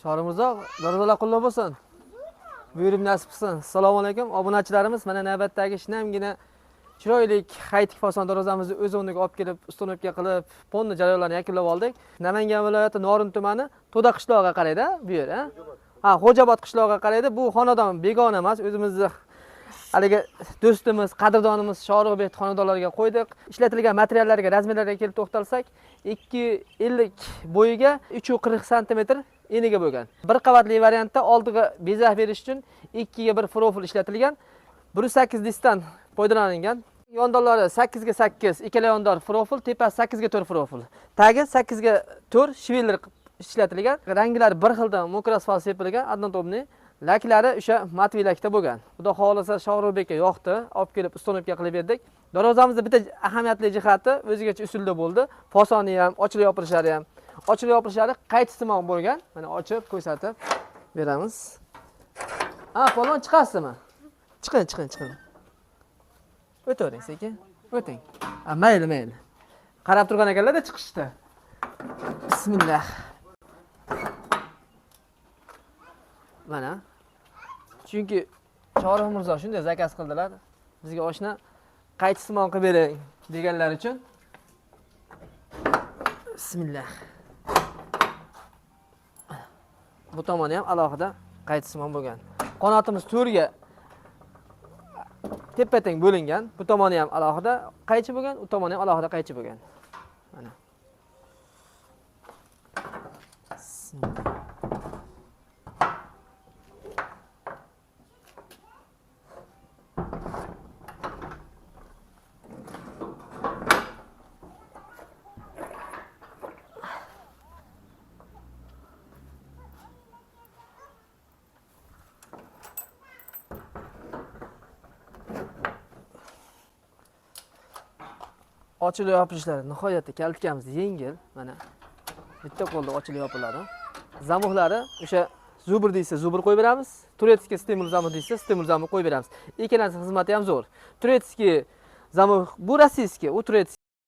Shorimizda darvozalar qullab bo'lsin. Buyurib nasib qilsin. Assalomu alaykum obunachilarimiz. Mana navbatdagi shinamgina chiroyli haytik fason darvozamizni o'z o'rniga olib kelib, ustunovka qilib, ponni jarayonlarini yakunlab oldik. Namangan viloyati Norin tumani To'da qishlog'iga qaraydi, bu yer, ha, Xo'jobod qishlog'iga qaraydi. Bu xonadon begona emas, o'zimizni haligi do'stimiz, qadrdonimiz Shoribek xonadonlariga qo'ydik. Ishlatilgan materiallarga, razmerlarga kelib to'xtalsak, 250 bo'yiga 340 sm eniga bo'lgan. Bir qavatli variantda oldiga bezak berish uchun 2 ga 1 profil ishlatilgan. 1.8 diskdan foydalanilgan. Yondonlari 8 ga 8, ikkala yondor profil, tepasi 8 ga 4 profil. Tagi 8 ga 4 shveller ishlatilgan. Ranglari bir xildan mokrasfalt sepilgan, однотопный. Laklari o'sha matviy lakda bo'lgan. Xudo xolasa Shohrubekka yoqdi, olib kelib ustunovka qilib berdik. Darvozamizda bitta ahamiyatli jihati o'zigacha usulda bo'ldi. Fasoni ham, ochilib yopilishlari ham. Ochilib yopilishlari qaytisimonq bo'lgan. Mana ochib ko'rsatib beramiz. Ha, falon chiqasizmi? Chiqing. O'tavering sekin. O'ting. Ha, mayli. Qarab turgan ekanlar-da chiqishda. Bismillah. Mana. Chunki Chorix Mirzo shunday zakaz qildilar. Bizga oshna qaytisimonq qilib bering deganlar uchun. Bismillah. Bu tomoni ham alohida qaytisimonq bo'lgan. Qanotimiz to'rga tepa-teng bo'lingan. Bu tomoni ham alohida qaychi bo'lgan, u tomoni ham alohida qaychi bo'lgan. Mana. Ochilib yopilishlari nihoyatda kalitkamiz yengil. Mana bitta qo'lda ochilib yopiladi. Zamuhlari o'sha zubr deysa, zubr qo'yib beramiz. Turetskiy stimul zamuh deysa, stimul zamuh qo'yib beramiz. Ikkalasi xizmati ham zo'r. Turetskiy zamuh bu rossiyskiy, u turetskiy